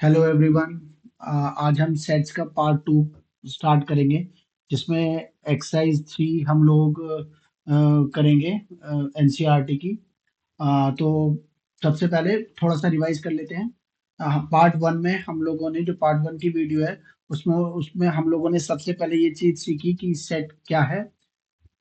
Hello everyone. आज हम sets का पार्ट टू स्टार्ट करेंगे, जिसमें एक्सरसाइज 3 हम लोग करेंगे एनसीईआरटी की। तो सबसे पहले थोड़ा सा रिवाइज कर लेते हैं। पार्ट वन में हम लोगों ने जो पार्ट वन की वीडियो है, उसमें उसमें हम लोगों ने सबसे पहले ये चीज सीखी कि सेट क्या है।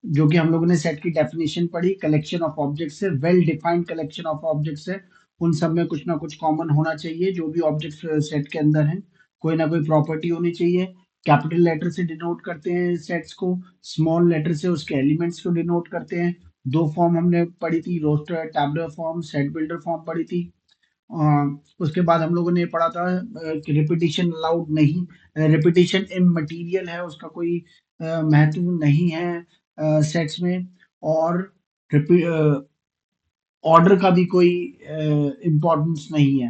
जो कि हम लोगों ने सेट की डेफिनेशन पढ़ी। कलेक्शन ऑफ ऑब्जेक्ट्स है, well defined collection of objects है। उन सब में कुछ ना कुछ कॉमन होना चाहिए। जो भी ऑब्जेक्ट्स सेट के अंदर हैं, कोई ना कोई प्रॉपर्टी होनी चाहिए। कैपिटल लेटर से डिनोट करते हैं सेट्स को, स्मॉल लेटर से उसके एलिमेंट्स को डिनोट करते हैं। दो फॉर्म हमने पढ़ी थी, roster tabular form, set builder form पढ़ी थी। उसके बाद हम लोगों ने पढ़ा था कि रिपीटिशन अलाउड नहीं, रिपीटिशन इममटीरियल है, उसका कोई महत्व नहीं है सेट्स में। और ऑर्डर का भी कोई इम्पोर्टेंस नहीं है।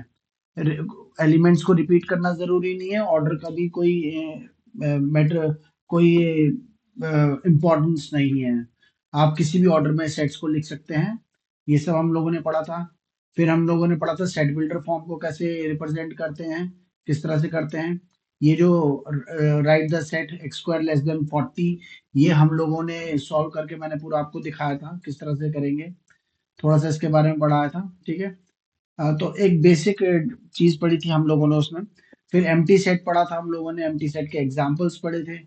एलिमेंट्स को रिपीट करना जरूरी नहीं है, ऑर्डर का भी कोई मैटर, कोई इम्पोर्टेंस नहीं है। आप किसी भी ऑर्डर में सेट्स को लिख सकते हैं। ये सब हम लोगों ने पढ़ा था। फिर हम लोगों ने पढ़ा था सेट बिल्डर फॉर्म को कैसे रिप्रेजेंट करते हैं, किस तरह से करते हैं। ये जो right the set x square less than 40, ये हम लोगों ने सॉल्व करके मैंने पूरा आपको दिखाया था किस तरह से करेंगे। थोड़ा सा इसके बारे में पढ़ाया था, ठीक है। तो एक बेसिक चीज पढ़ी थी हम लोगों ने उसमें। फिर एम्प्टी सेट पढ़ा था हम लोगों ने, एम्प्टी सेट के एग्जांपल्स पढ़े थे,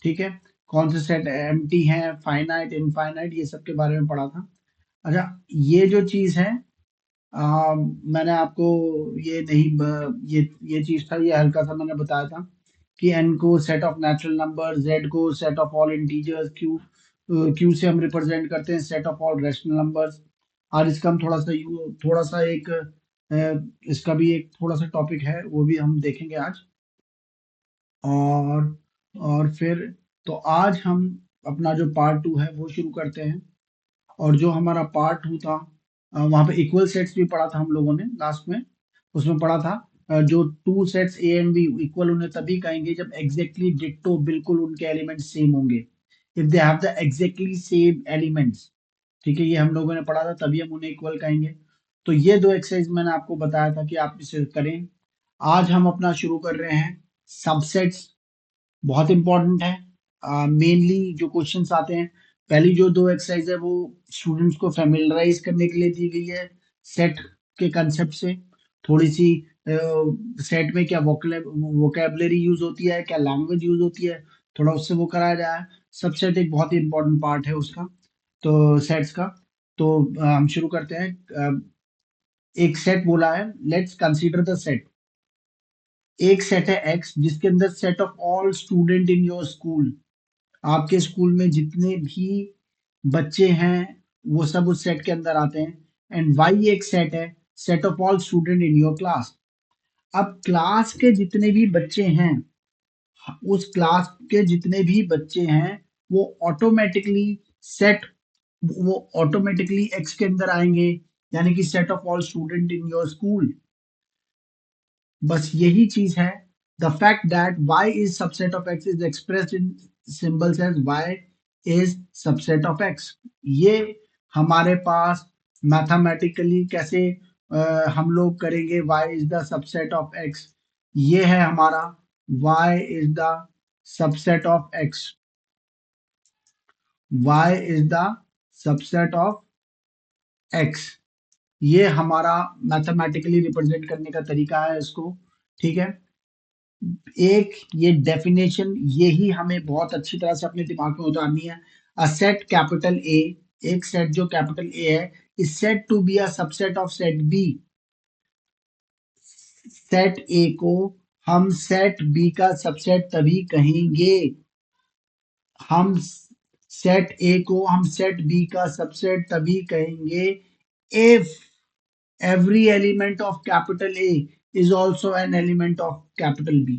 ठीक है। कौन से सेट एम्प्टी हैं, फाइनाइट, इनफाइनाइट, ये सब के बारे में पढ़ा था। अच्छा, ये जो चीज है, मैंने आपको ये नहीं ये चीज था, ये हल्का सा मैंने बताया था कि एन को set of natural number, Z को set of all integers, Q से हम रिप्रेजेंट करते हैं set of all rational numbers. आज इसका हम थोड़ा सा एक इसका भी एक थोड़ा सा टॉपिक है, वो भी हम देखेंगे आज। और फिर तो आज हम अपना जो पार्ट टू है वो शुरू करते हैं। और जो हमारा पार्ट टू था, वहां पे इक्वल सेट्स भी पढ़ा था हम लोगों ने लास्ट में। उसमें पढ़ा था जो two sets A and B equal उन्हें तभी कहेंगे जब एग्जैक्टली डिट्टो, बिल्कुल उनके एलिमेंट्स सेम होंगे। If they have the exactly same elements, ठीक है, ये हम लोगों ने पढ़ा था, तभी हम उन्हें इक्वल कहेंगे। तो ये दो एक्सरसाइज मैंने आपको बताया था कि आप इसे करें। आज हम अपना शुरू कर रहे हैं सबसेट्स। बहुत इंपॉर्टेंट है। मेनली जो क्वेश्चंस आते हैं, पहली जो दो एक्सरसाइज है वो स्टूडेंट्स को फेमिलराइज करने के लिए दी गई है सेट के कंसेप्ट से। थोड़ी सी सेट में क्या वोकेबलरी यूज होती है, क्या लैंग्वेज यूज होती है, थोड़ा उससे वो कराया जाए। सबसेट एक बहुत ही इंपॉर्टेंट पार्ट है उसका, तो सेट्स का। तो हम शुरू करते हैं। एक सेट बोला है, लेट्स कंसीडर द सेट। एक सेट है एक्स जिसके अंदर set of all student in your school, आपके स्कूल में जितने भी बच्चे हैं वो सब उस सेट के अंदर आते हैं। एंड वाई एक सेट है, set of all student in your class. अब क्लास के जितने भी बच्चे हैं, उस क्लास के जितने भी बच्चे हैं, वो ऑटोमेटिकली सेट वो ऑटोमेटिकली एक्स के अंदर आएंगे, यानी कि set of all student in your school. बस यही चीज है। The fact that y is subset of x is expressed in symbols as y is subset of x। ये हमारे पास मैथमेटिकली कैसे हम लोग करेंगे y is the subset of x। ये है हमारा y is the subset of x। y is the subset of x। ये हमारा मैथमेटिकली रिप्रेजेंट करने का तरीका है इसको, ठीक है। एक ये डेफिनेशन, यही हमें बहुत अच्छी तरह से अपने दिमाग में उतारनी है। अ सेट कैपिटल ए, एक सेट जो कैपिटल ए है, is set to be a subset of set B. Set A को हम सेट बी का सबसेट तभी कहेंगे, हम सेट ए को हम सेट बी का सबसेट तभी कहेंगे if every element of capital A is also an element of capital B।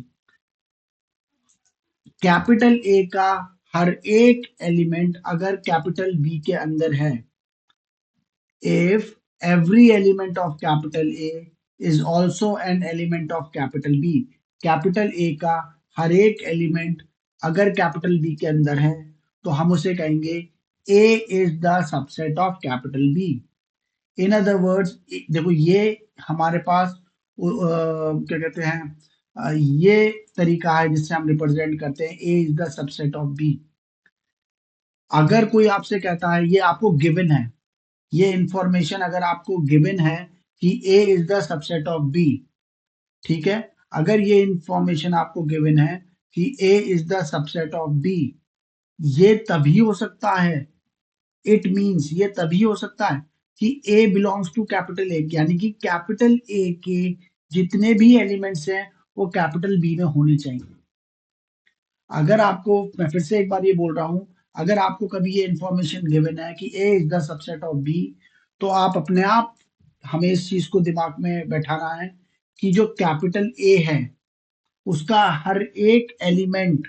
Capital A का हर एक एलिमेंट अगर कैपिटल बी के अंदर है, if every element of capital A is also an element of capital B. Capital A का हर एक एलिमेंट अगर कैपिटल बी के अंदर है, तो हम उसे कहेंगे A is the subset of capital B. In other words, देखो ये हमारे पास क्या कहते हैं, ये तरीका है जिससे हम रिप्रेजेंट करते हैं A is the subset of B. अगर कोई आपसे कहता है, ये आपको गिवन है, ये इंफॉर्मेशन अगर आपको गिवन है कि A is the subset of B, ठीक है, अगर ये इंफॉर्मेशन आपको गिवन है कि A is the subset of B, ये तभी हो सकता है, इट मीन्स ये तभी हो सकता है कि ए बिलोंग्स टू कैपिटल ए, यानी कि कैपिटल ए के जितने भी एलिमेंट्स हैं वो कैपिटल बी में होने चाहिए। अगर आपको, मैं फिर से एक बार ये बोल रहा हूं, अगर आपको कभी ये इंफॉर्मेशन गिवन है कि A is the subset of B, तो आप अपने आप हमें इस चीज को दिमाग में बैठाना है कि जो कैपिटल ए है उसका हर एक एलिमेंट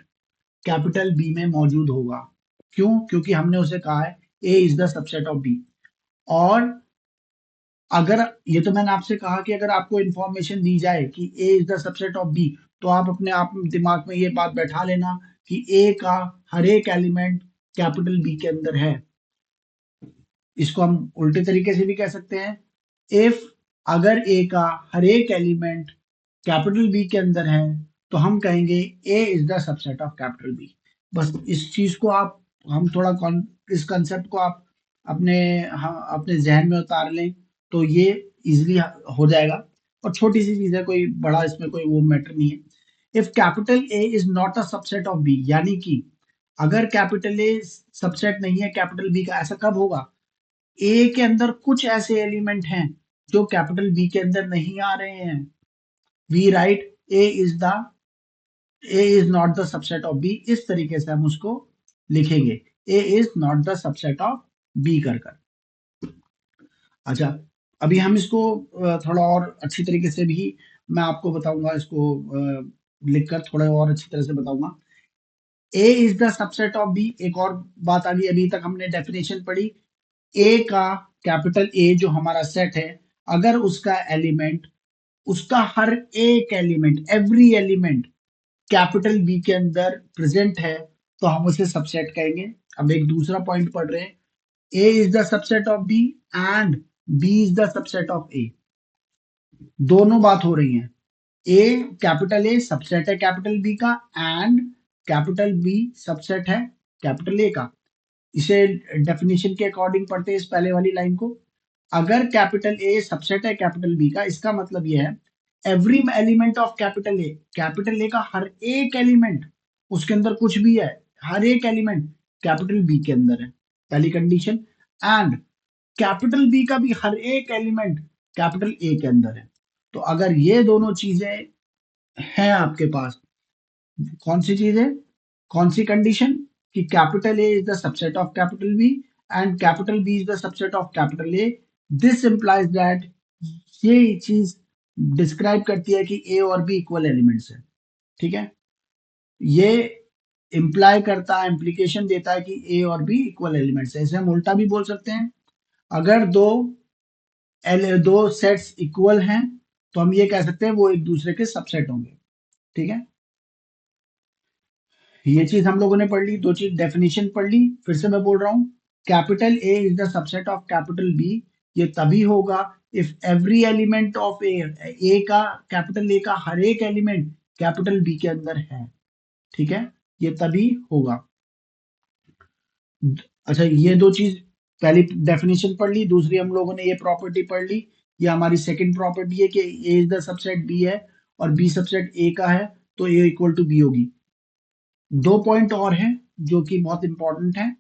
कैपिटल बी में मौजूद होगा। क्यों? क्योंकि हमने उसे कहा है A is the subset of B. और अगर, ये तो मैंने आपसे कहा कि अगर आपको इंफॉर्मेशन दी जाए कि A is the subset of B, तो आप अपने आप दिमाग में ये बात बैठा लेना कि ए का हर एक एलिमेंट कैपिटल बी के अंदर है। इसको हम उल्टे तरीके से भी कह सकते हैं, इफ, अगर ए का हर एक एलिमेंट कैपिटल बी के अंदर है तो हम कहेंगे A is the subset of capital B. बस इस चीज को आप, हम थोड़ा इस कंसेप्ट को आप अपने, हाँ, अपने जहन में उतार लें तो ये इजिली हो जाएगा। और छोटी सी चीज है, कोई बड़ा इसमें कोई वो मैटर नहीं है। If capital A is not a subset of B, यानी कि अगर कैपिटल ए सबसेट नहीं है कैपिटल बी का, ऐसा कब होगा? ए के अंदर कुछ ऐसे एलिमेंट हैं जो कैपिटल बी के अंदर नहीं आ रहे हैं। We write A is not the subset of B, इस तरीके से हम उसको लिखेंगे, A is not the subset of B कर कर। अच्छा, अभी हम इसको थोड़ा और अच्छी तरीके से भी मैं आपको बताऊंगा, इसको लिखकर थोड़ा और अच्छी तरह से बताऊंगा। A is the subset of B, एक और बात आ गई, अभी तक हमने डेफिनेशन पढ़ी, ए का, कैपिटल ए जो हमारा सेट है, अगर उसका एलिमेंट, उसका हर एक element, every element capital B के अंदर प्रेजेंट है तो हम उसे सबसेट कहेंगे। अब एक दूसरा पॉइंट पढ़ रहे हैं, A is the subset of B and B is the subset of A. दोनों बात हो रही है, ए, कैपिटल ए सबसेट है कैपिटल बी का, एंड कैपिटल बी सबसेट है कैपिटल ए का। इसे डेफिनेशन के अकॉर्डिंग पढ़ते हैं इस पहले वाली लाइन को। अगर कैपिटल ए सबसेट है कैपिटल बी का, इसका मतलब यह है every element of capital A का हर एक एलिमेंट, उसके अंदर कुछ भी है, हर एक एलिमेंट कैपिटल बी के अंदर है, पहली कंडीशन। एंड कैपिटल बी का भी हर एक एलिमेंट कैपिटल ए के अंदर है। तो अगर ये दोनों चीजें हैं आपके पास, कौन सी चीज है, कौन सी कंडीशन, कि capital A is the subset of capital B and capital B is the subset of capital A, this implies that, ये चीज डिस्क्राइब करती है कि ए और बी इक्वल एलिमेंट्स है। ठीक है, ये इंप्लाई करता है, इंप्लीकेशन देता है कि ए और बी इक्वल एलिमेंट्स है। इसे हम उल्टा भी बोल सकते हैं, अगर दो सेट्स इक्वल हैं तो हम ये कह सकते हैं वो एक दूसरे के सबसेट होंगे। ठीक है, ये चीज हम लोगों ने पढ़ ली, दो चीज डेफिनेशन पढ़ ली। फिर से मैं बोल रहा हूं, capital A is the subset of capital B, ये तभी होगा if every element of A का, कैपिटल ए का हर एक एलिमेंट कैपिटल बी के अंदर है। ठीक है, ये तभी होगा। अच्छा, ये दो चीज, पहली डेफिनेशन पढ़ ली, दूसरी हम लोगों ने ये प्रॉपर्टी पढ़ ली। ये हमारी सेकंड प्रॉपर्टी है कि A is the subset B है और बी सबसेट ए का है, तो ए इक्वल टू बी होगी। दो पॉइंट और हैं जो कि बहुत इंपॉर्टेंट है।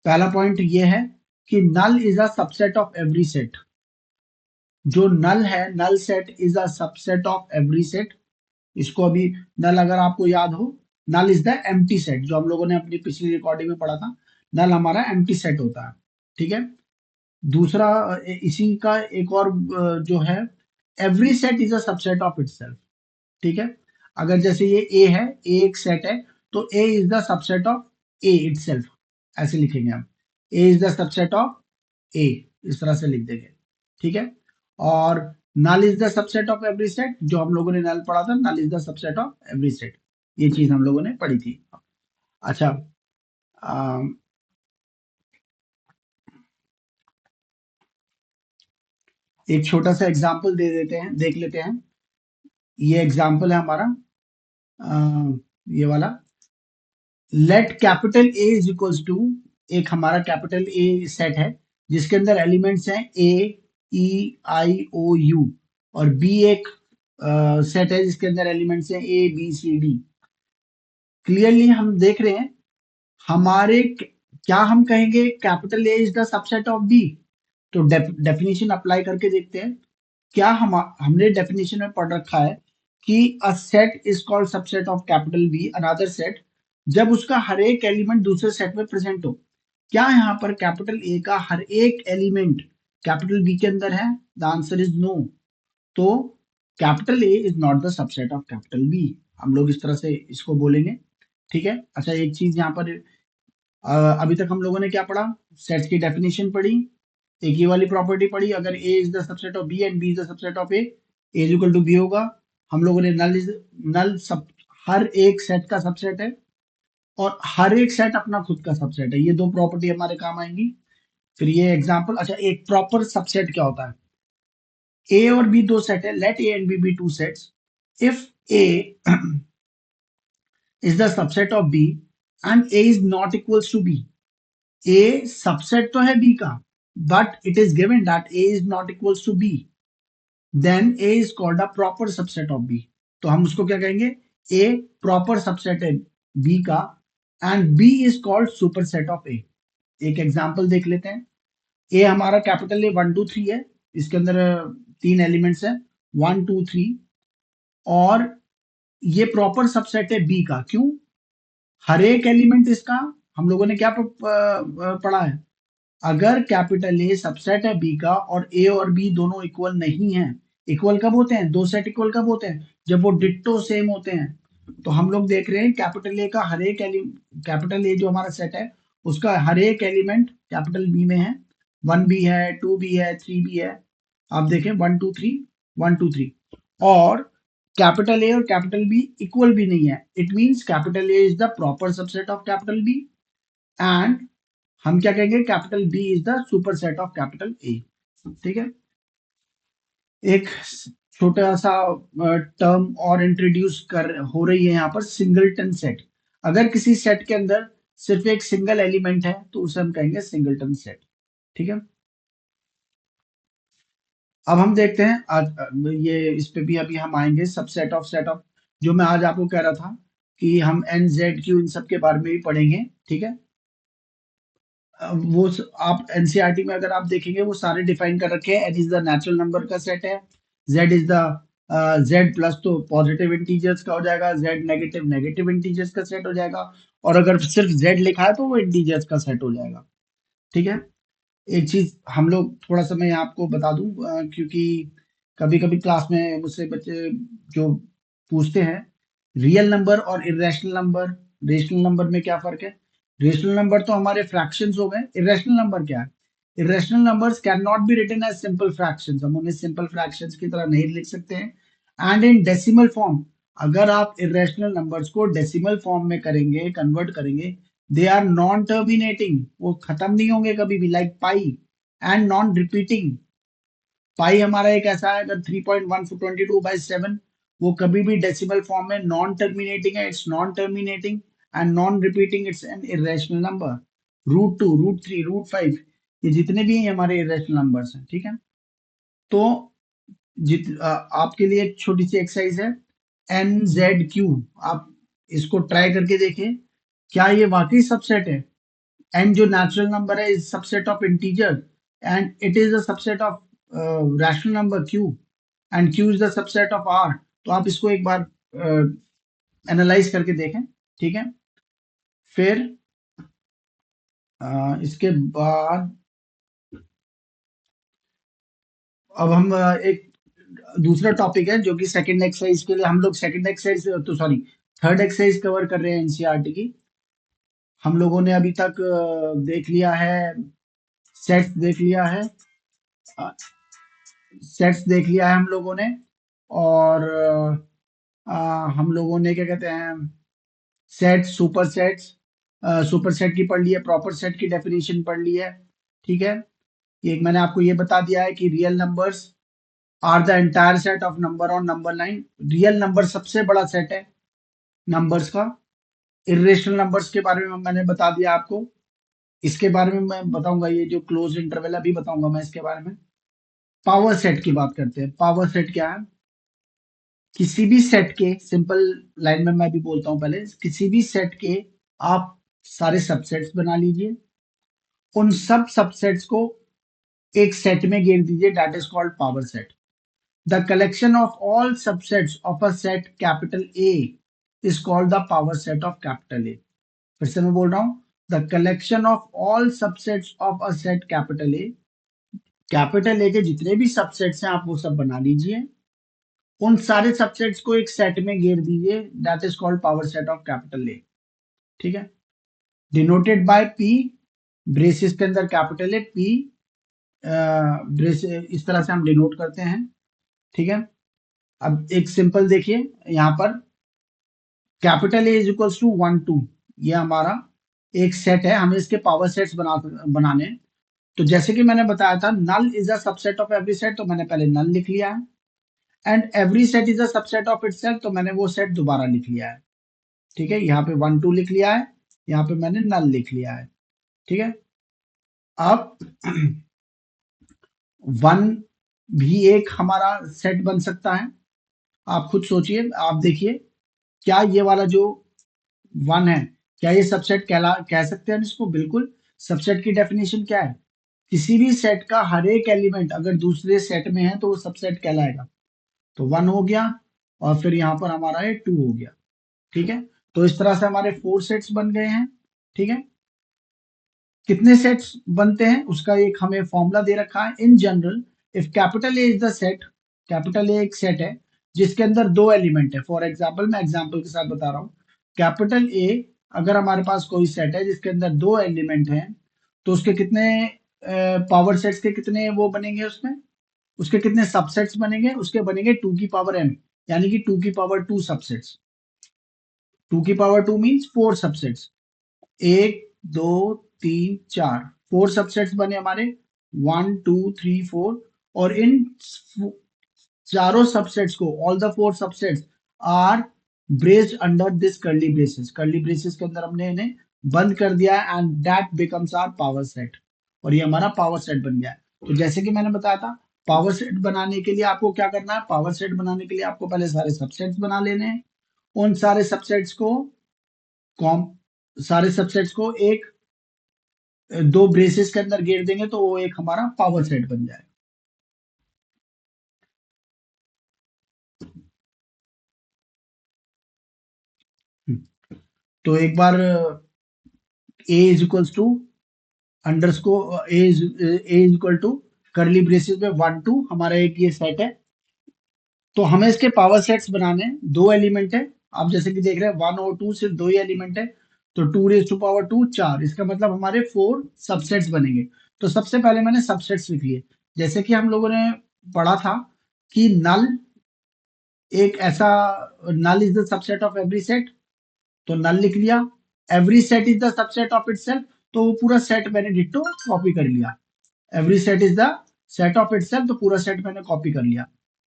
पहला पॉइंट ये है कि null is a subset of every set. जो नल है, null set is a subset of every set. इसको अभी, नल अगर आपको याद हो, null is the empty set, जो हम लोगों ने अपनी पिछली रिकॉर्डिंग में पढ़ा था, नल हमारा एम्प्टी सेट होता है। ठीक है, दूसरा, इसी का एक और जो है, every set is a subset of itself. ठीक है, अगर जैसे ये ए है, ए एक सेट है, तो A is the subset of A itself, ऐसे लिखेंगे हम, A is the subset of A, इस तरह से लिख देंगे। ठीक है, और null is the subset of every set, जो हम लोगों ने नल पढ़ा था, null is the subset of every set, ये चीज हम लोगों ने पढ़ी थी। अच्छा, अम, एक छोटा सा एग्जाम्पल देख लेते हैं। ये एग्जाम्पल है हमारा, ये वाला। Let capital A is equals to, एक हमारा कैपिटल ए सेट है जिसके अंदर एलिमेंट्स हैं A, E, I, O, U, और बी एक सेट है जिसके अंदर एलिमेंट्स हैं A, B, C, D. Clearly हम देख रहे हैं हमारे क्या हम कहेंगे capital A is the subset of B. तो डेफिनेशन अप्लाई करके देखते हैं। क्या हमने डेफिनेशन में पढ़ रखा है कि a set is called subset of capital be another set जब उसका हर एक एलिमेंट दूसरे सेट में प्रेजेंट हो। क्या यहाँ पर कैपिटल ए का हर एक एलिमेंट कैपिटल बी के अंदर है? The answer is no. तो capital A is not the subset of capital B. हम लोग इस तरह से इसको बोलेंगे। ठीक है। अच्छा, एक चीज यहाँ पर अभी तक हम लोगों ने क्या पढ़ा? सेट्स की डेफिनेशन पढ़ी, एक ये वाली प्रॉपर्टी पढ़ी, अगर A is the subset of B and B is the subset of A, is equal to B होगा। हम लोगों ने नल सब हर एक सेट का सबसेट है और हर एक सेट अपना खुद का सबसेट है। ये दो प्रॉपर्टी हमारे काम आएंगी। फिर ये एग्जांपल। अच्छा, एक प्रॉपर सबसेट क्या होता है? ए और बी दो सेट है, let A and B be two sets. If A is the subset of B and A is not equals to B. A subset तो है बी का, but it is given that A is not equals to B, then A is called a proper subset of B. तो हम उसको क्या कहेंगे? A proper subset है B का and B is called superset of A. एक example देख लेते हैं। ए हमारा कैपिटल ए 1 2 3 है, इसके अंदर तीन एलिमेंट्स है 1 2 3, और ये प्रॉपर सबसेट है बी का। क्यों? हर एक एलिमेंट इसका, हम लोगों ने क्या पढ़ा है? अगर कैपिटल ए सबसेट है बी का और ए और बी दोनों इक्वल नहीं है। इक्वल कब होते हैं? दो सेट इक्वल कब होते हैं? जब वो डिट्टो सेम होते हैं। तो हम लोग देख रहे हैं कैपिटल ए का हर एक एलिमेंट, कैपिटल ए जो हमारा सेट है उसका हर एक एलिमेंट कैपिटल बी में है। 1 भी है, 2 भी है, 3 भी है। आप देखें 1 2 3, 1 2 3, और कैपिटल ए और कैपिटल बी इक्वल भी नहीं है। It means capital A is the proper subset of capital B and हम क्या कहेंगे? Capital B is the superset of capital A. ठीक है। एक छोटा सा टर्म और इंट्रोड्यूस कर हो रही है यहाँ पर, सिंगलटन सेट। अगर किसी सेट के अंदर सिर्फ एक सिंगल एलिमेंट है तो उसे हम कहेंगे सिंगलटन सेट। ठीक है। अब हम देखते हैं आज ये इस पे भी अभी हम आएंगे, सब सेट ऑफ जो मैं आज आपको कह रहा था कि हम एन जेड क्यू इन सब के बारे में भी पढ़ेंगे। ठीक है। आप एनसीईआरटी में अगर आप देखेंगे वो सारे डिफाइन कर रखे हैं। N is the natural number का सेट है, Z is the Z plus तो पॉजिटिव इंटीजर्स का हो जाएगा, जेड नेगेटिव नेगेटिव इंटीजर्स का सेट हो जाएगा, और अगर सिर्फ जेड लिखा है तो वो इंटीजर्स का सेट हो जाएगा। ठीक है। एक चीज हम लोग थोड़ा सा मैं आपको बता दूं, क्योंकि कभी कभी क्लास में मुझसे बच्चे जो पूछते हैं, रियल नंबर और इरेशनल नंबर, रेशनल नंबर में क्या फर्क है? रेशनल नंबर तो हमारे फ्रैक्शंस हो गए, इरेशनल नंबर क्या है? Irrational numbers can not be written as simple fractions, हम उन्हें सिंपल फ्रैक्शंस की तरह नहीं लिख सकते हैं। एंड इन डेसिमल फॉर्म, अगर आप इरेशनल नंबर्स को डेसिमल फॉर्म में करेंगे, कन्वर्ट करेंगे, दे आर नॉन टर्मिनेटिंग, वो खत्म नहीं होंगे कभी भी, like pi, and non repeating. Pi हमारा एक ऐसा है, अगर 3.122/7, वो कभी भी डेसिमल फॉर्म में नॉन टर्मिनेटिंग है, it's non terminating and non repeating, it's an irrational number. √2, √3, √5, ये जितने भी हैं हमारे इरेशनल नंबर्स हैं। ठीक है। तो आपके लिए एक छोटी सी एक्सरसाइज है, NZQ। आप इसको ट्राई करके देखिए, क्या ये वाकई सबसेट है? एन जो नेचुरल नंबर है is subset of integer and it is the subset of rational number Q, and Q is the subset of R. तो आप इसको एक बार एनालाइज करके देखें। ठीक है। फिर इसके बाद अब हम एक दूसरा टॉपिक है जो कि सेकंड एक्सरसाइज के लिए हम लोग सेकंड एक्सरसाइज तो सॉरी थर्ड एक्सरसाइज कवर कर रहे हैं एनसीईआरटी की। हम लोगों ने अभी तक देख लिया है, सेट्स देख लिया है, सेट्स देख लिया है हम लोगों ने, और हम लोगों ने क्या कहते हैं, set, super sets, super set की पढ़ ली है, प्रॉपर सेट की डेफिनेशन पढ़ ली है। ठीक है। ये मैंने आपको ये बता दिया है कि real numbers are the entire set of number on number line. Real number सबसे बड़ा सेट है नंबर्स का। इर्रेशनल नंबर्स के बारे में मैंने बता दिया आपको, इसके बारे में मैं बताऊंगा, ये जो क्लोज इंटरवल अभी बताऊंगा मैं इसके बारे में। पावर सेट की बात करते हैं। पावर सेट क्या है? किसी भी सेट के, सिंपल लाइन में मैं भी बोलता हूं पहले, किसी भी सेट के आप सारे सबसेट्स बना लीजिए, उन सब सबसेट्स को एक सेट में घेर दीजिए, that is called power set. The collection of all subsets of a set capital A is called the power set of capital ए। फिर से मैं बोल रहा हूं, the collection of all subsets of a set capital A, capital ए के जितने भी subsets हैं आप वो सब बना लीजिए, उन सारे सबसेट्स को एक सेट में घेर दीजिए, that is called power set of capital A. ठीक है, डिनोटेड बाय पी, ब्रेसेस के अंदर कैपिटल ए पी, ब्रेस इस तरह से हम डिनोट करते हैं। ठीक है, अब एक सिंपल देखिए यहां पर, capital A is equals to 1 2, ये हमारा एक सेट है, हमें इसके पावर सेट्स बनाने हैं। तो जैसे कि मैंने बताया था, null is a subset of every set, तो मैंने पहले नल लिख लिया है। And every set is a subset of itself, तो मैंने वो सेट दोबारा लिख लिया है। ठीक है, यहाँ पे 1 2 लिख लिया है, यहाँ पे मैंने नल लिख लिया है। ठीक है, अब 1 भी एक हमारा सेट बन सकता है। आप खुद सोचिए, आप देखिए, क्या ये वाला जो 1 है, क्या ये सबसेट कह सकते हैं हम इसको? बिल्कुल। सबसेट की डेफिनेशन क्या है? किसी भी सेट का हर एक एलिमेंट अगर दूसरे सेट में है तो वो सबसेट कहलाएगा। तो 1 हो गया, और फिर यहाँ पर हमारा ये 2 हो गया। ठीक है, तो इस तरह से हमारे 4 सेट्स बन गए हैं। ठीक है, कितने सेट्स बनते हैं उसका एक हमें फॉर्मूला दे रखा है। In general, if capital A is the set, capital A एक सेट है जिसके अंदर दो एलिमेंट है। फॉर एग्जाम्पल, मैं एग्जाम्पल के साथ बता रहा हूँ, कैपिटल ए अगर हमारे पास कोई सेट है जिसके अंदर दो एलिमेंट हैं, तो उसके कितने पावर सेट्स के कितने वो बनेंगे, उसमें उसके कितने सबसेट्स बनेंगे? उसके बनेंगे 2 की पावर m, यानी कि 2 की पावर 2 सबसेट्स। 2 की पावर 2 मीन्स 4 सबसेट्स। 1 2 3 4, 4 सबसेट्स बने हमारे, 1 2 3 4। और इन चारों सबसेट्स को, all the 4 subsets are braced under this curly braces. Curly braces के अंदर हमने इन्हें बंद कर दिया है, and that becomes our power set. और ये हमारा पावर सेट बन गया है। तो जैसे कि मैंने बताया था, पावर सेट बनाने के लिए आपको क्या करना है? पावर सेट बनाने के लिए आपको पहले सारे सबसेट्स बना लेने हैं। उन सारे सबसेट्स को कॉम सारे सबसेट्स को एक दो ब्रेसेस के अंदर घेर देंगे, तो वो एक हमारा पावर सेट बन जाएगा। तो एक बार A is equals to underscore A is equal to curly braces में 1 2 हमारा एक ये सेट है। तो हमें इसके पावर सेट्स बनाने हैं, दो एलिमेंट है। आप जैसे कि देख रहे हैं 1 और 2 सिर्फ दो ही एलिमेंट है, तो 2 रेज टू पावर 2 4, इसका मतलब हमारे 4 सबसेट्स बनेंगे। तो सबसे पहले मैंने सबसेट्स लिख लिए, जैसे कि हम लोगों ने पढ़ा था कि नल एक ऐसा, null is the subset of every set, तो नल लिख लिया। Every set is the subset of itself, तो वो पूरा सेट मैंने डिट्टो कॉपी कर लिया। Every set is the set of itself, तो पूरा सेट मैंने कॉपी कर लिया।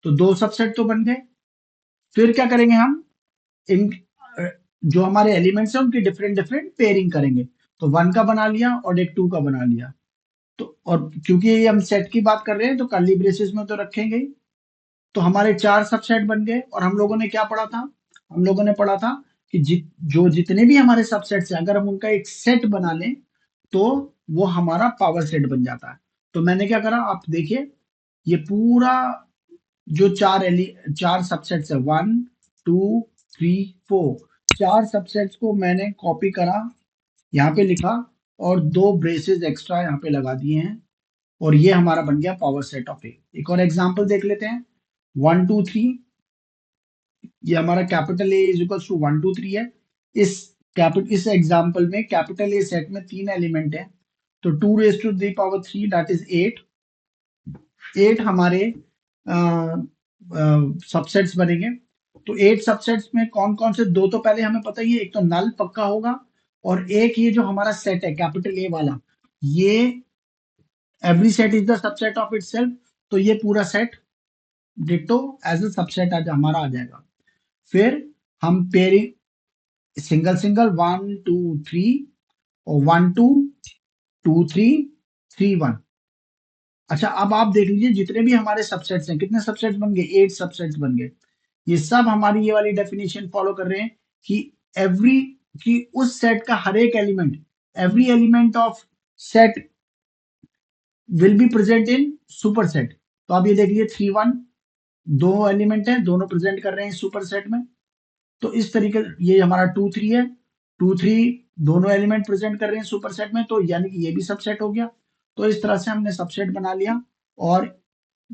तो दो सबसेट तो बन गए। फिर क्या करेंगे हम? इन जो हमारे एलिमेंट्स हैं उनकी डिफरेंट डिफरेंट पेयरिंग करेंगे। तो 1 का बना लिया और एक 2 का बना लिया। तो और क्योंकि ये हम सेट की बात कर रहे हैं तो कर्ली ब्रेसेस में तो रखेंगे ही। तो हमारे 4 सबसेट बन गए। और हम लोगों ने क्या पढ़ा था? हम लोगों ने पढ़ा था कि जो जितने भी हमारे सबसेट्स हैं, अगर हम उनका एक सेट बना लें तो वो हमारा पावर सेट बन जाता है। तो मैंने क्या करा, आप देखिए, ये पूरा जो चार सबसेट्स है, 1 2 3 4, चार सबसेट्स को मैंने कॉपी करा, यहाँ पे लिखा, और दो ब्रेसेस एक्स्ट्रा यहाँ पे लगा दिए हैं। और ये हमारा बन गया पावर सेट ऑफ ए। एक और एग्जांपल देख लेते हैं, 1 2 3, ये हमारा capital A is equal to 1 2 3 है। इस एग्जांपल में कैपिटल ए सेट में तीन एलिमेंट है, तो 2 raise to the power 3 that is 8। 8 हमारे सबसेट्स बनेंगे। तो 8 सबसेट्स में कौन कौन से? दो तो पहले हमें पता ही है, एक तो नल पक्का होगा, और एक ये जो हमारा सेट है कैपिटल ए वाला, ये every set is the subset of itself, तो ये पूरा set ditto as a subset आज हमारा आ जाएगा। फिर हम पेयरिंग सिंगल सिंगल 1 2 3 और 1 2 2 3 3 1। अच्छा, अब आप देख लीजिए जितने भी हमारे सबसेट्स हैं, कितने सबसेट्स बन गए, 8 सबसेट्स बन गए। ये सब हमारी ये वाली डेफिनेशन फॉलो कर रहे हैं कि एवरी कि उस सेट का हर एक element, every element of set will be present in super set. तो आप ये देख लीजिए 3 1 दो एलिमेंट है, दोनों प्रेजेंट कर रहे हैं सुपर सेट में। तो इस तरीके ये हमारा 2 3 है, 2 3 दोनों एलिमेंट प्रेजेंट कर रहे हैं सुपर सेट में, तो यानी कि ये भी सबसेट हो गया। तो इस तरह से हमने सबसेट बना लिया और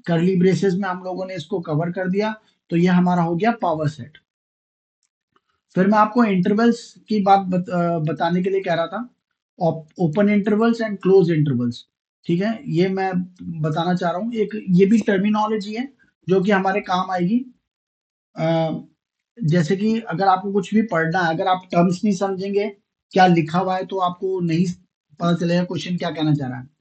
कर्ली ब्रेसेस में हम लोगों ने इसको कवर कर दिया। तो ये हमारा हो गया पावर सेट। फिर मैं आपको इंटरवल्स की बात बताने के लिए कह रहा था, open intervals and close intervals. ठीक है, ये मैं बताना चाह रहा हूँ। एक ये भी टर्मिनोलॉजी है जो कि हमारे काम आएगी। जैसे कि अगर आपको कुछ भी पढ़ना है, अगर आप टर्म्स नहीं समझेंगे क्या लिखा हुआ है, तो आपको नहीं पता चलेगा क्वेश्चन क्या कहना चाह रहा है।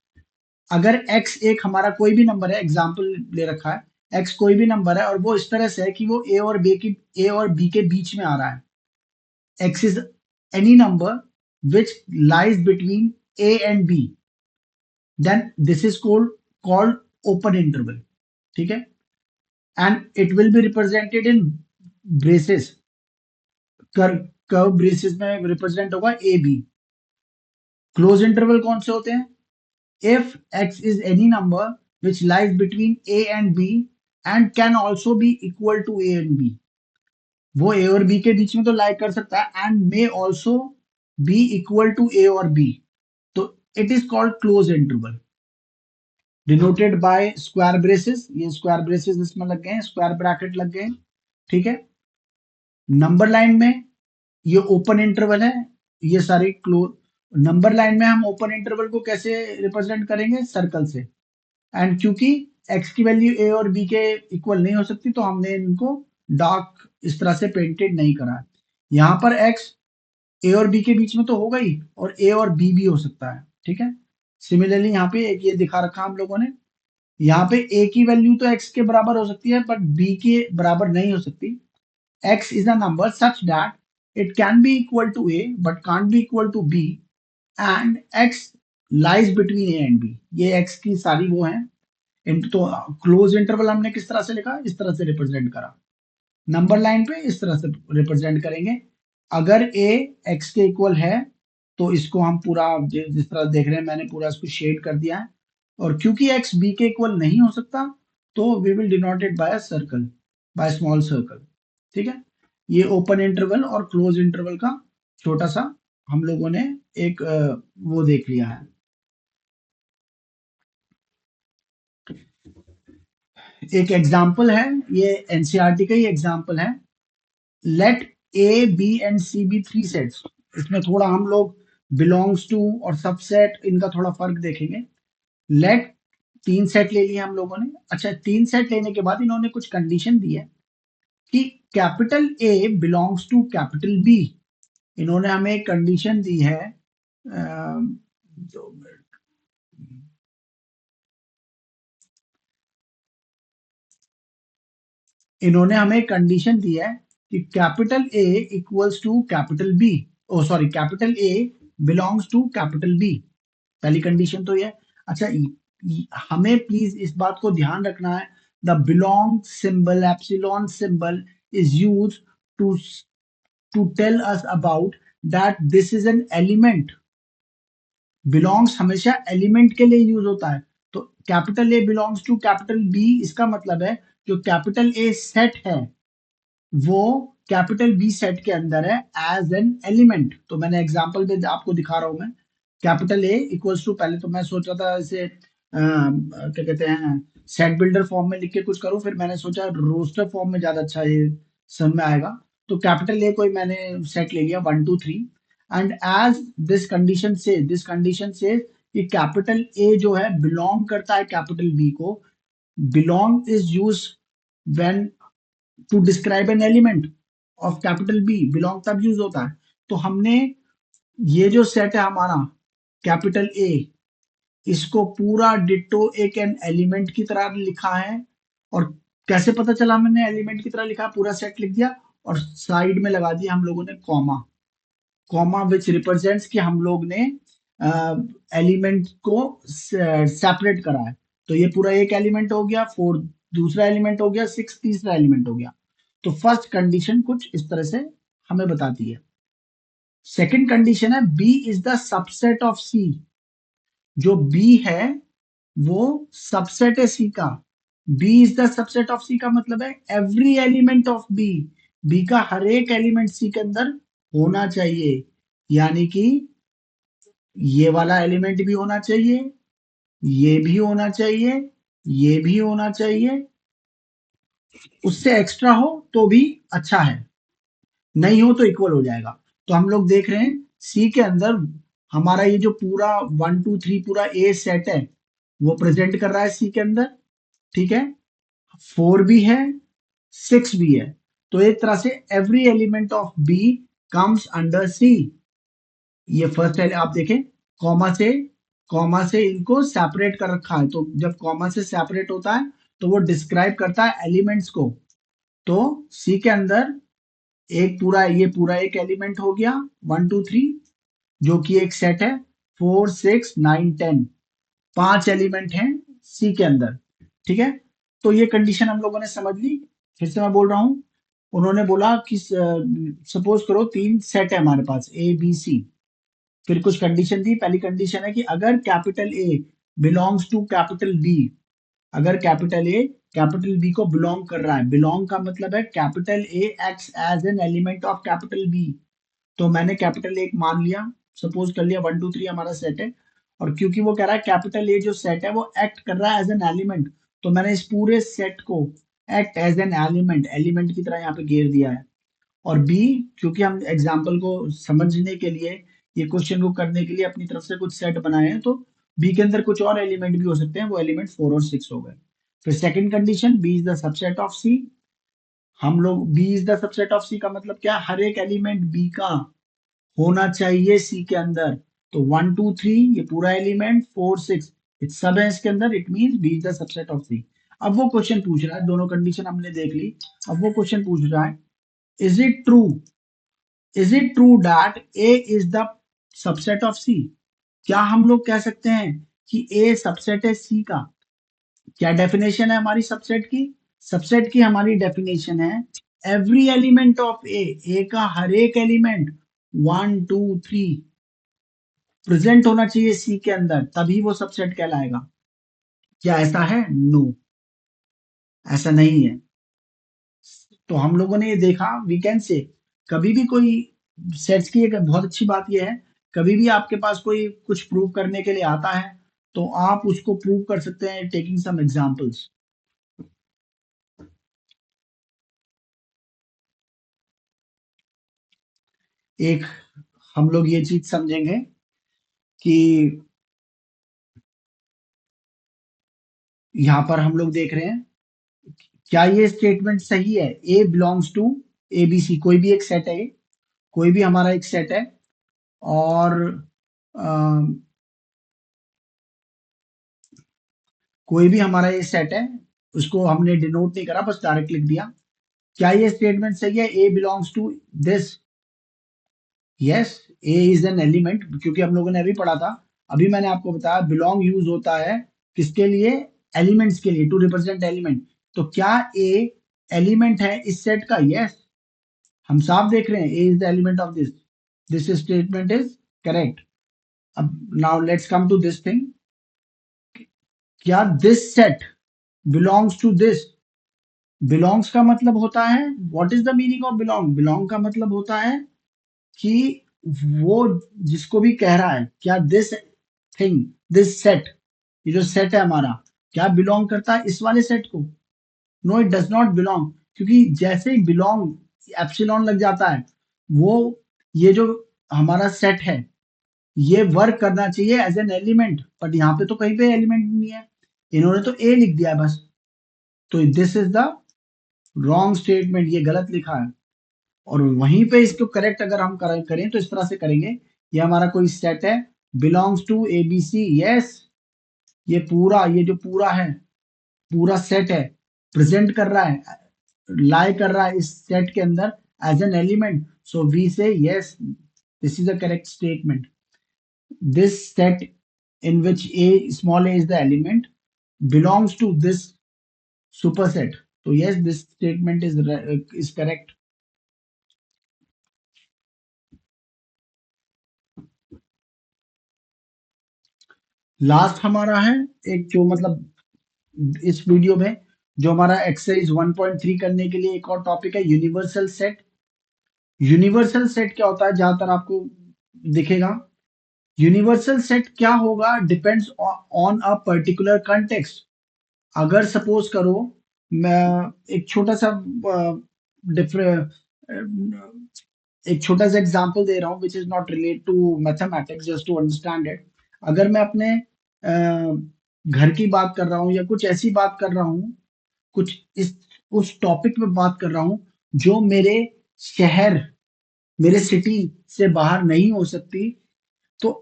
अगर x एक हमारा कोई भी नंबर है, एग्जाम्पल ले रखा है, x कोई भी नंबर है और वो इस तरह से है कि वो a और b के बीच में आ रहा है, x is any number which lies between a and b, then this is called open interval। ठीक है, and it will be represented in braces, curve braces में रिप्रेजेंट होगा ए बी। क्लोज इंटरवल कौन से होते हैं? If x is any number which lies between a and b and can also be equal to a and b, वो a और b के बीच में तो लाई कर सकता है and may also be equal to a और b, तो it is called close interval denoted by square braces। ये स्क्वायर ब्रेसेस इसमें लग गए हैं, स्क्वायर ब्रैकेट लग गए हैं। ठीक है, नंबर लाइन में ये ओपन इंटरवल है, ये सारे क्लोज। नंबर लाइन में हम ओपन इंटरवल को कैसे रिप्रेजेंट करेंगे? सर्कल से। एंड क्योंकि x की वैल्यू a और b के इक्वल नहीं हो सकती, तो हमने इनको डार्क इस तरह से पेंटेड नहीं करा है। यहाँ पर x a और b के बीच में तो होगा ही, और a और b भी हो सकता है। ठीक है, सिमिलरली यहाँ पे एक ये दिखा रखा हम लोगों ने, यहाँ पे a की वैल्यू तो x के बराबर हो सकती है बट b के बराबर नहीं हो सकती। x is a number such that it can be equal to a but can't be equal to b and x lies between a and b। ये x की सारी वो है। तो क्लोज इंटरवल हमने किस तरह से लिखा, इस तरह से रिप्रेजेंट करा। नंबर लाइन पे इस तरह से रिप्रेजेंट करेंगे। अगर a x के इक्वल है तो इसको हम पूरा जिस तरह देख रहे हैं, मैंने पूरा इसको शेड कर दिया है। और क्योंकि x b के इक्वल नहीं हो सकता, तो we will denote it by a circle, by small circle. ठीक है, ये ओपन इंटरवल और क्लोज इंटरवल का छोटा सा हम लोगों ने एक वो देख लिया है। एक एग्जाम्पल है, ये एनसीईआरटी का ही एग्जाम्पल है। Let A B and C be three sets. इसमें थोड़ा हम लोग बिलोंग्स टू और सबसेट इनका थोड़ा फर्क देखेंगे। लेट तीन सेट ले लिए हम लोगों ने। अच्छा, तीन सेट लेने के बाद इन्होंने कुछ कंडीशन दी है कि capital A belongs to capital B. इन्होंने हमें एक कंडीशन दी है, दो मिनट। इन्होंने हमें कंडीशन दी है कि capital A equals to capital B, oh sorry, capital A belongs to capital B. पहली कंडीशन तो ये है। अच्छा, हमें प्लीज इस बात को ध्यान रखना है, the belong symbol, epsilon symbol is use to to tell us about that this is an element. Belongs हमेशा एलिमेंट के लिए यूज होता है। तो capital A belongs to capital B, इसका मतलब है जो कैपिटल ए सेट है वो कैपिटल बी सेट के अंदर है एज एन एलिमेंट। तो मैंने एग्जांपल में आपको दिखा रहा हूं मैं, कैपिटल ए इक्वल्स टू, पहले तो मैं सोच रहा था इसे क्या कहते हैं, सेट बिल्डर फॉर्म में लिख के कुछ करूं, फिर मैंने सोचा रोस्टर फॉर्म में ज्यादा अच्छा ये समझ में आएगा। तो कैपिटल ए को ही मैंने सेट ले लिया 1 2 3, एंड एज दिस कंडीशन से कि कैपिटल ए जो है बिलोंग करता है कैपिटल बी को। Belong is use when to describe an element of capital B, belong तब यूज होता है। तो हमने ये जो सेट है हमारा कैपिटल ए, इसको पूरा डिट्टो एक एन एलिमेंट की तरह लिखा है। और कैसे पता चला मैंने एलिमेंट की तरह लिखा? पूरा सेट लिख दिया और साइड में लगा दिया हम लोगों ने कॉमा। कॉमा विच रिप्रेजेंट्स कि हम लोग ने एलिमेंट को सेपरेट करा है। तो ये पूरा एक एलिमेंट हो गया, 4 दूसरा एलिमेंट हो गया, 6 तीसरा एलिमेंट हो गया। तो फर्स्ट कंडीशन कुछ इस तरह से हमें बताती है। सेकंड कंडीशन है B is the subset of C. जो बी है वो सबसेट है सी का। B is the subset of C का मतलब है every element of B. B का हर एक एलिमेंट सी के अंदर होना चाहिए। यानी कि ये वाला एलिमेंट भी होना चाहिए, ये भी होना चाहिए, ये भी होना चाहिए। उससे एक्स्ट्रा हो तो भी अच्छा है, नहीं हो तो इक्वल हो जाएगा। तो हम लोग देख रहे हैं सी के अंदर हमारा ये जो पूरा 1 2 3 पूरा ए सेट है वो प्रेजेंट कर रहा है सी के अंदर। ठीक है, 4 भी है, 6 भी है। तो एक तरह से every element of B comes under C. ये फर्स्ट है, आप देखें कॉमा से इनको सेपरेट कर रखा है। तो जब कॉमा से सेपरेट होता है तो वो डिस्क्राइब करता है एलिमेंट्स को। तो सी के अंदर ये पूरा एक एलिमेंट हो गया 1 2 3, जो कि एक सेट है 4 6 9 10। 5 एलिमेंट हैं सी के अंदर। ठीक है, तो ये कंडीशन हम लोगों ने समझ ली। फिर से मैं बोल रहा हूं, उन्होंने बोला कि सपोज करो 3 सेट है हमारे पास ए बी सी। फिर कुछ कंडीशन दी। पहली कंडीशन है कि अगर capital A belongs to capital B, अगर कैपिटल ए कैपिटल बी को बिलोंग कर रहा है। बिलोंग का मतलब है capital A acts as an element of capital B. तो मैंने कैपिटल ए मान लिया, सपोज कर लिया 1 2 3 हमारा सेट है। और क्योंकि वो कह रहा है कैपिटल ए जो सेट है वो एक्ट कर रहा है एज एन एलिमेंट, तो मैंने इस पूरे सेट को act as an element element की तरह यहाँ पे घेर दिया है। और बी, क्योंकि हम एग्जाम्पल को समझने के लिए, ये क्वेश्चन को करने के लिए अपनी तरफ से कुछ सेट बनाए हैं, तो बी के अंदर कुछ और एलिमेंट भी हो सकते हैं। वो एलिमेंट 4 और 6 हो गए। फिर second condition B is the subset of C. हम लोग B is the subset of C का मतलब क्या? हर एक एलिमेंट बी का होना चाहिए सी के अंदर। तो 1 2 3 ये पूरा एलिमेंट, 4 6 सब है इसके अंदर। It mean B is the subset of C. अब वो क्वेश्चन पूछ रहा है, दोनों कंडीशन हमने देख ली। अब वो क्वेश्चन पूछ रहा है, is it true, is it true that A is the subset of C? क्या हम लोग कह सकते हैं कि ए सबसेट है सी का? क्या डेफिनेशन है हमारी सबसेट की? सबसेट की हमारी डेफिनेशन है एवरी एलिमेंट ऑफ ए का हर एक एलिमेंट 1 2 3 प्रेजेंट होना चाहिए सी के अंदर, तभी वो सबसेट कहलाएगा। क्या ऐसा है? नो, ऐसा नहीं है। तो हम लोगों ने ये देखा, वी कैन से, कभी भी कोई सेट्स की एक बहुत अच्छी बात यह है, कभी भी आपके पास कोई कुछ प्रूव करने के लिए आता है तो आप उसको प्रूव कर सकते हैं टेकिंग सम एग्जांपल्स। एक हम लोग ये चीज समझेंगे कि यहाँ पर हम लोग देख रहे हैं, क्या ये स्टेटमेंट सही है? A belongs to A B C, कोई भी एक सेट है, कोई भी हमारा एक सेट है। और अम, कोई भी हमारा ये सेट है, उसको हमने डिनोट नहीं करा, बस डायरेक्ट लिख दिया। क्या ये स्टेटमेंट सही है? A belongs to this. Yes, A is an element, क्योंकि हम लोगों ने अभी पढ़ा था, अभी मैंने आपको बताया बिलोंग यूज होता है किसके लिए? एलिमेंट्स के लिए, टू रिप्रेजेंट एलिमेंट। तो क्या ए एलिमेंट है इस सेट का? यस, हम साफ देख रहे हैं A is the element of this. This statement is correct. अब now let's come to this thing. क्या this set belongs to this? Belongs का मतलब होता है, what is the meaning of belong? Belong का मतलब होता है कि वो जिसको भी कह रहा है, क्या दिस थिंग, दिस सेट, ये जो सेट है हमारा, क्या बिलोंग करता है इस वाले सेट को? No, it does not belong. क्योंकि जैसे ही बिलोंग एप्सिलॉन लग जाता है, वो ये जो हमारा सेट है ये वर्क करना चाहिए एज एन एलिमेंट, बट यहाँ पे तो कहीं पे एलिमेंट नहीं है, इन्होंने तो ए लिख दिया है बस। तो this is the wrong statement, ये गलत लिखा है। और वहीं पे इसको करेक्ट अगर हम करें तो इस तरह से करेंगे, ये हमारा कोई सेट है, belongs to A B C. Yes, ये जो पूरा है, पूरा सेट है, प्रेजेंट कर रहा है, लाई कर रहा है इस सेट के अंदर as an element, so we say yes, this is a correct statement. This set in which a small a is the element belongs to this superset. So yes, this statement is correct. Last हमारा है एक जो मतलब इस video में जो हमारा exercise 1.3 करने के लिए एक और टॉपिक है, यूनिवर्सल सेट. यूनिवर्सल सेट क्या होता है, ज्यादातर आपको दिखेगा. यूनिवर्सल सेट क्या होगा, depends on a particular context. अगर सपोज करो मैं एक छोटा सा डिफरेंट एक छोटा सा एग्जांपल दे रहा हूँ which is not relate to mathematics, just to understand it. अगर मैं अपने घर की बात कर रहा हूँ या कुछ ऐसी बात कर रहा हूँ, कुछ इस उस टॉपिक में बात कर रहा हूँ जो मेरे शहर, मेरे सिटी से बाहर नहीं हो सकती, तो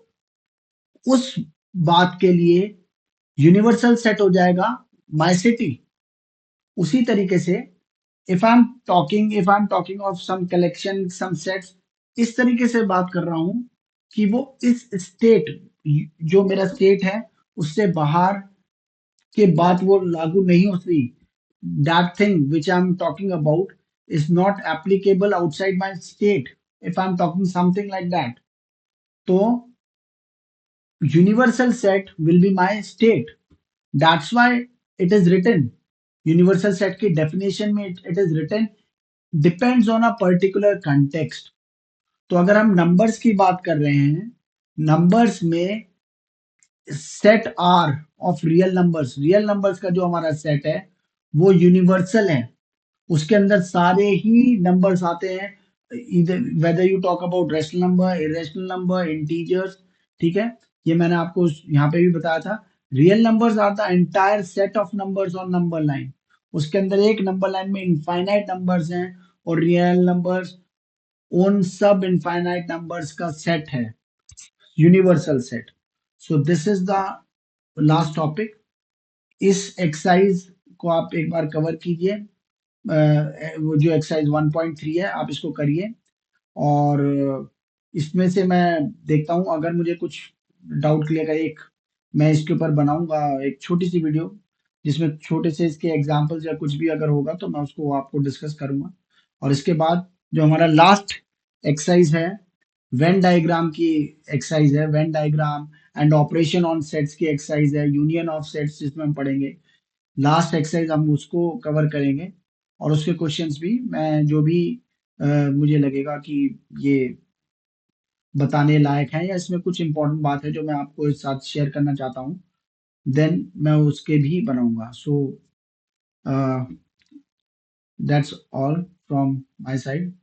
उस बात के लिए यूनिवर्सल सेट हो जाएगा माई सिटी. उसी तरीके से if I am talking of some collection some sets, इस तरीके से बात कर रहा हूं कि वो इस स्टेट, जो मेरा स्टेट है उससे बाहर के बाद वो लागू नहीं होती. That thing which I am talking about is not applicable outside my state, if I am talking something like that. तो universal set will be my state. That's why it is written. Universal set की definition में it is written depends on a particular context. तो अगर हम numbers की बात कर रहे हैं, numbers में set R of real numbers का जो हमारा set है वो universal है. उसके अंदर सारे ही numbers आते हैं, whether you talk about rational number, irrational number, integers. ठीक है, ये मैंने आपको यहाँ पे भी बताया था. Real numbers are the entire set of numbers on number line. उसके अंदर एक नंबर लाइन में इनफाइनाइट नंबर्स हैं और रियल नंबर्स उन सब इनफाइनाइट नंबर्स का सेट है, universal set. So this is the last topic. इस एक्सरसाइज को आप एक बार कवर कीजिए. वो जो एक्सरसाइज 1.3 है आप इसको करिए, और इसमें से मैं देखता हूँ अगर मुझे कुछ डाउट क्लियर का एक मैं इसके ऊपर बनाऊंगा एक छोटी सी वीडियो, जिसमें छोटे से इसके एग्जांपल्स या कुछ भी अगर होगा तो मैं उसको आपको डिस्कस करूंगा. और इसके बाद जो हमारा लास्ट एक्सरसाइज है, वेन डायग्राम की एक्सरसाइज है, Venn diagram and operation on sets की एक्सरसाइज है, यूनियन ऑफ सेट्स जिसमें हम पढ़ेंगे. लास्ट एक्सरसाइज हम उसको कवर करेंगे, और उसके क्वेश्चंस भी मैं जो भी मुझे लगेगा कि ये बताने लायक है या इसमें कुछ इंपॉर्टेंट बात है जो मैं आपको इस साथ शेयर करना चाहता हूँ, देन मैं उसके भी बनाऊंगा. So that's all from my side.